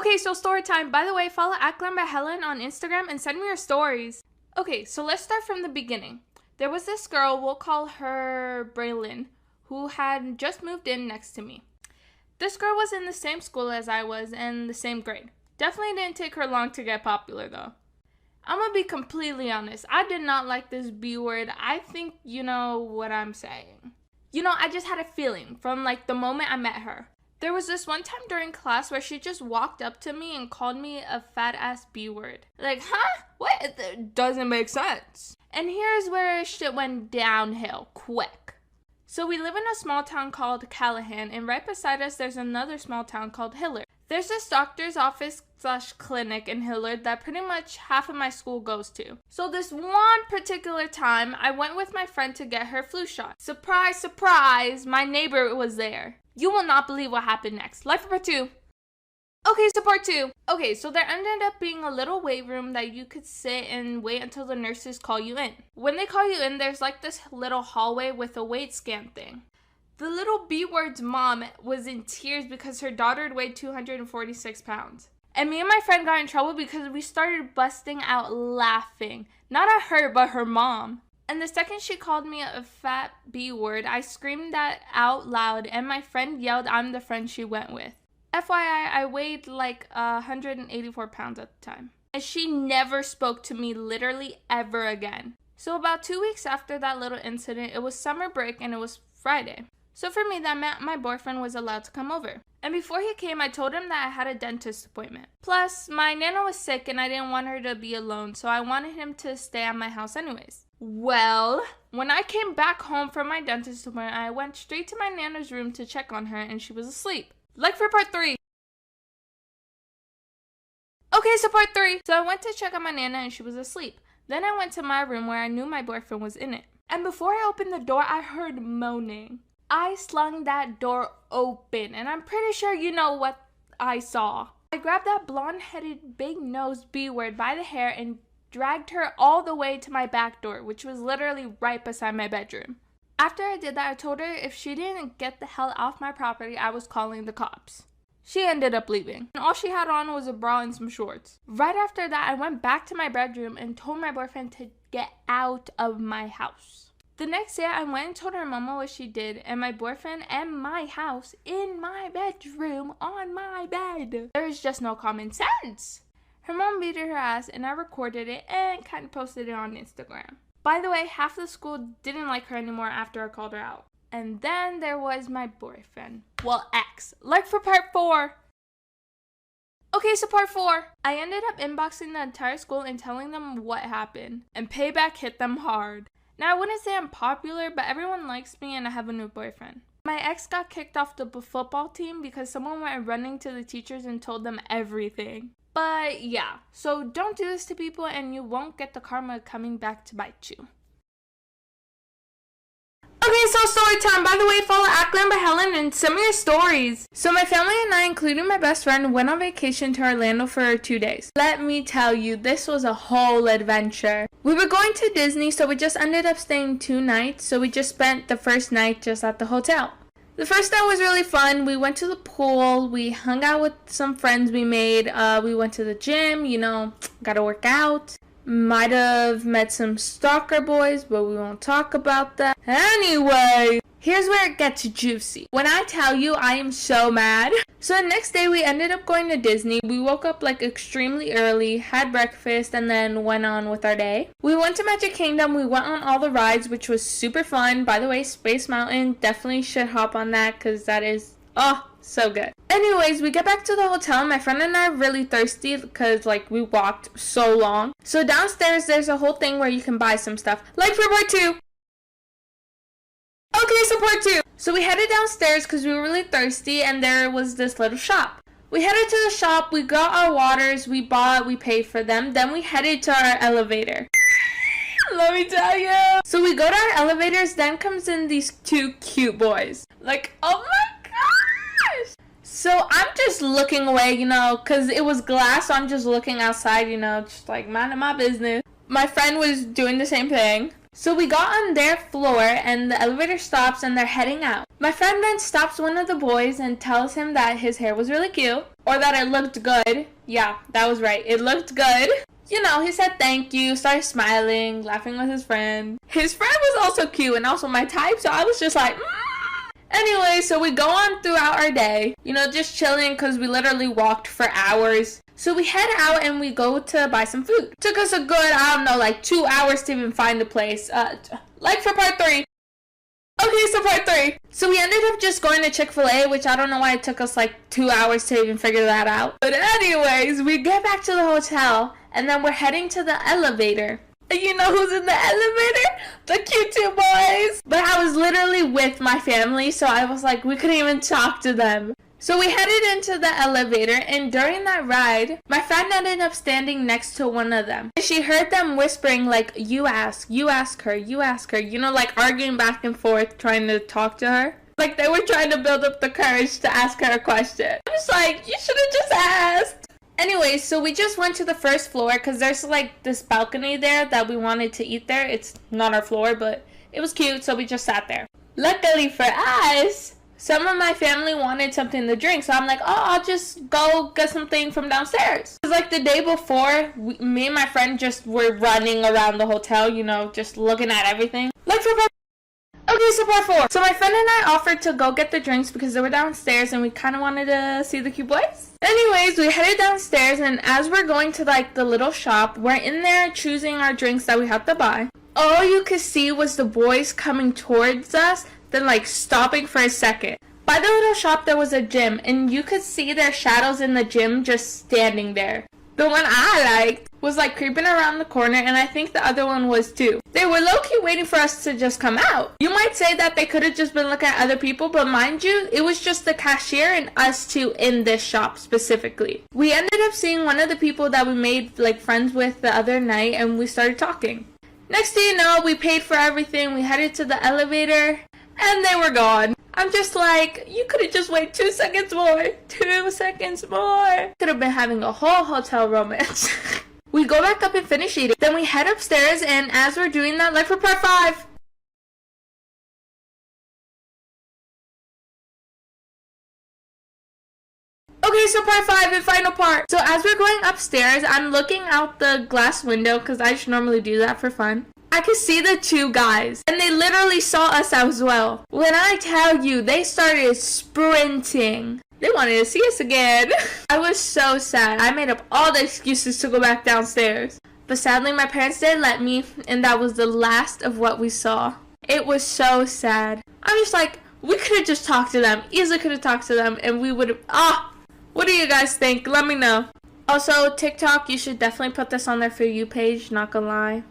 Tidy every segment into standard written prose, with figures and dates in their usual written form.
Okay, so story time. By the way, follow @glam by Helen on Instagram and send me your stories. Okay, so let's start from the beginning. There was this girl, we'll call her Braylon, who had just moved in next to me. This girl was in the same school as I was and the same grade. Definitely didn't take her long to get popular though. I'm gonna be completely honest. I did not like this B word. I think you know what I'm saying. I just had a feeling from like the moment I met her. There was this one time during class where she just walked up to me and called me a fat ass B word. Like, huh? What? It doesn't make sense. And here's where shit went downhill quick. So we live in a small town called Callahan, and right beside us there's another small town called Hillard. There's this doctor's office / clinic in Hillard that pretty much half of my school goes to. So this one particular time, I went with my friend to get her flu shot. Surprise, surprise, my neighbor was there. You will not believe what happened next. Life for part 2. Okay, so part 2. Okay, so there ended up being a little wait room that you could sit and wait until the nurses call you in. When they call you in, there's like this little hallway with a weight scan thing. The little B word's mom was in tears because her daughter weighed 246 pounds. And me and my friend got in trouble because we started busting out laughing. Not at her, but her mom. And the second she called me a fat B word, I screamed that out loud and my friend yelled I'm the friend she went with. FYI, I weighed like 184 pounds at the time. And she never spoke to me literally ever again. So about 2 weeks after that little incident, it was summer break and it was Friday. So for me, that meant my boyfriend was allowed to come over. And before he came, I told him that I had a dentist appointment. Plus, my nana was sick and I didn't want her to be alone, so I wanted him to stay at my house anyways. Well, when I came back home from my dentist appointment, I went straight to my nana's room to check on her and she was asleep. Like for part 3. Okay, so part 3. So I went to check on my nana and she was asleep. Then I went to my room where I knew my boyfriend was in it. And before I opened the door, I heard moaning. I slung that door open and I'm pretty sure you know what I saw. I grabbed that blonde-headed, big-nosed B word by the hair and dragged her all the way to my back door, which was literally right beside my bedroom. After I did that, I told her if she didn't get the hell off my property, I was calling the cops. She ended up leaving, and all she had on was a bra and some shorts. Right after that, I went back to my bedroom and told my boyfriend to get out of my house. The next day, I went and told her mama what she did, and my boyfriend and my house in my bedroom on my bed. There is just no common sense. Her mom beat her ass, and I recorded it and kind of posted it on Instagram. By the way, half the school didn't like her anymore after I called her out. And then there was my boyfriend. Well, ex. Like for part 4. Okay, so part 4. I ended up inboxing the entire school and telling them what happened. And payback hit them hard. Now, I wouldn't say I'm popular, but everyone likes me and I have a new boyfriend. My ex got kicked off the football team because someone went running to the teachers and told them everything. But yeah, so don't do this to people and you won't get the karma coming back to bite you. Okay, so story time. By the way, follow @glam by Helen and send me your stories. So my family and I, including my best friend, went on vacation to Orlando for 2 days. Let me tell you, this was a whole adventure. We were going to Disney, so we just ended up staying 2 nights. So we just spent the first night just at the hotel. The first night was really fun. We went to the pool. We hung out with some friends we made. We went to the gym, gotta work out. Might have met some stalker boys, but we won't talk about that. Anyway, here's where it gets juicy. When I tell you, I am so mad. So the next day we ended up going to Disney. We woke up like extremely early, had breakfast, and then went on with our day. We went to Magic Kingdom. We went on all the rides, which was super fun. By the way, Space Mountain, definitely should hop on that because that is, so good. Anyways, we get back to the hotel. My friend and I are really thirsty because we walked so long. So downstairs there's a whole thing where you can buy some stuff. Like for part 2. Okay, so part 2. So we headed downstairs because we were really thirsty and there was this little shop. We headed to the shop, we got our waters, we paid for them, then we headed to our elevator. Let me tell you. So we go to our elevators, then comes in these 2 cute boys. Oh my gosh. So I'm just looking away, because it was glass, so I'm just looking outside, just minding my business. My friend was doing the same thing. So we got on their floor and the elevator stops and they're heading out. My friend then stops one of the boys and tells him that his hair was really cute. Or that it looked good. Yeah, that was right. It looked good. You know, he said thank you, started smiling, laughing with his friend. His friend was also cute and also my type, so I was just like, Anyway, so we go on throughout our day, you know, just chilling because we literally walked for hours. So we head out and we go to buy some food. Took us a good, I don't know, like 2 hours to even find the place. Like for part 3. Okay, so part 3. So we ended up just going to Chick-fil-A, which I don't know why it took us like 2 hours to even figure that out. But anyways, we get back to the hotel and then we're heading to the elevator. You know who's in the elevator? The cute two boys. But I was literally with my family, so I was like, we couldn't even talk to them. So we headed into the elevator, and during that ride, my friend ended up standing next to one of them. And she heard them whispering like, you ask her, you know, like arguing back and forth, trying to talk to her. Like they were trying to build up the courage to ask her a question. I was like, you should have just asked. Anyway, so we just went to the first floor because there's like this balcony there that we wanted to eat there. It's not our floor, but it was cute, so we just sat there. Luckily for us, some of my family wanted something to drink, so I'm like, oh, I'll just go get something from downstairs. It was like the day before, me and my friend just were running around the hotel, you know, just looking at everything. Like for Okay, so part 4. So my friend and I offered to go get the drinks because they were downstairs and we kind of wanted to see the cute boys. Anyways, we headed downstairs and as we're going to like the little shop, we're in there choosing our drinks that we had to buy. All you could see was the boys coming towards us, then like stopping for a second. By the little shop there was a gym and you could see their shadows in the gym just standing there. The one I liked was like creeping around the corner and I think the other one was too. They were low-key waiting for us to just come out. You might say that they could have just been looking at other people, but mind you, it was just the cashier and us two in this shop specifically. We ended up seeing one of the people that we made like friends with the other night and we started talking. Next thing you know, we paid for everything, we headed to the elevator, and they were gone. I'm just like, you could have just waited 2 seconds more. 2 seconds more. Could have been having a whole hotel romance. We go back up and finish eating. Then we head upstairs, and as we're doing that, like for part 5. Okay, so part 5 and final part. So as we're going upstairs, I'm looking out the glass window because I just normally do that for fun. I could see the 2 guys, and they literally saw us as well. When I tell you, they started sprinting. They wanted to see us again. I was so sad. I made up all the excuses to go back downstairs. But sadly, my parents didn't let me, and that was the last of what we saw. It was so sad. I'm just like, we could have just talked to them. Easily could have talked to them, and we would have... What do you guys think? Let me know. Also, TikTok, you should definitely put this on their For You page, not gonna lie.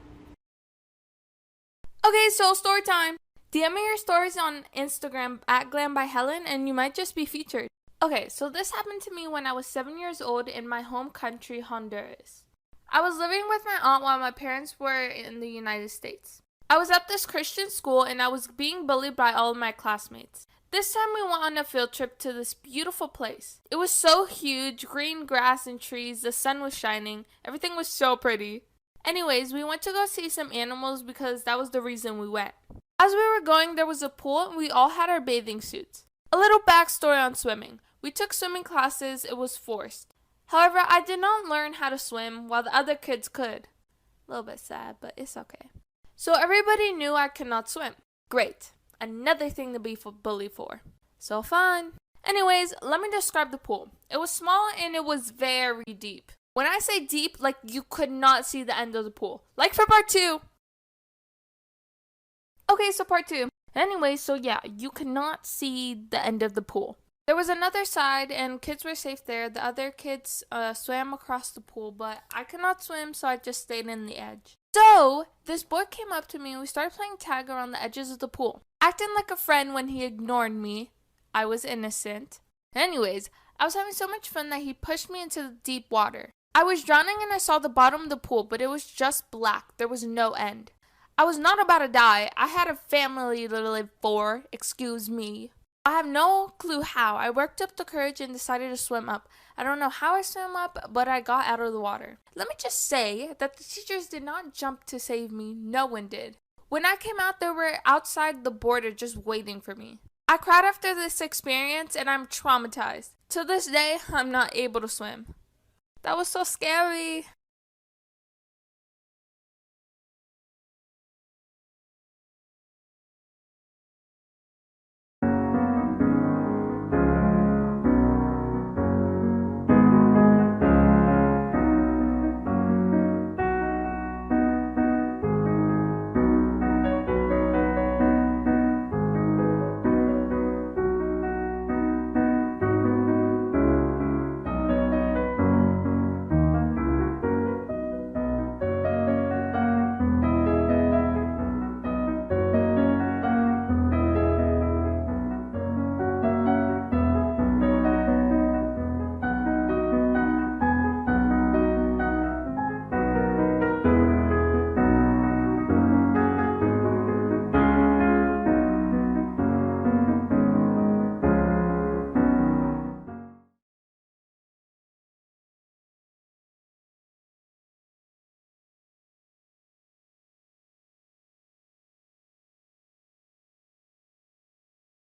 Okay, so story time. DM me your stories on Instagram at @glambyhelen and you might just be featured. Okay, so this happened to me when I was 7 years old in my home country, Honduras. I was living with my aunt while my parents were in the United States. I was at this Christian school and I was being bullied by all of my classmates. This time we went on a field trip to this beautiful place. It was so huge, green grass and trees, the sun was shining, everything was so pretty. Anyways, we went to go see some animals because that was the reason we went. As we were going, there was a pool and we all had our bathing suits. A little backstory on swimming. We took swimming classes, it was forced. However, I did not learn how to swim while the other kids could. A little bit sad, but it's okay. So everybody knew I could not swim. Great. Another thing to be bullied for. So fun. Anyways, let me describe the pool. It was small and it was very deep. When I say deep, like you could not see the end of the pool. Like for part 2. Okay, so part 2. Anyway, so yeah, you could not see the end of the pool. There was another side and kids were safe there. The other kids swam across the pool, but I could not swim, so I just stayed in the edge. So, this boy came up to me and we started playing tag around the edges of the pool. Acting like a friend when he ignored me. I was innocent. Anyways, I was having so much fun that he pushed me into the deep water. I was drowning and I saw the bottom of the pool, but it was just black. There was no end. I was not about to die. I had a family to live for. Excuse me. I have no clue how. I worked up the courage and decided to swim up. I don't know how I swam up, but I got out of the water. Let me just say that the teachers did not jump to save me. No one did. When I came out, they were outside the border just waiting for me. I cried after this experience and I'm traumatized. To this day, I'm not able to swim. That was so scary.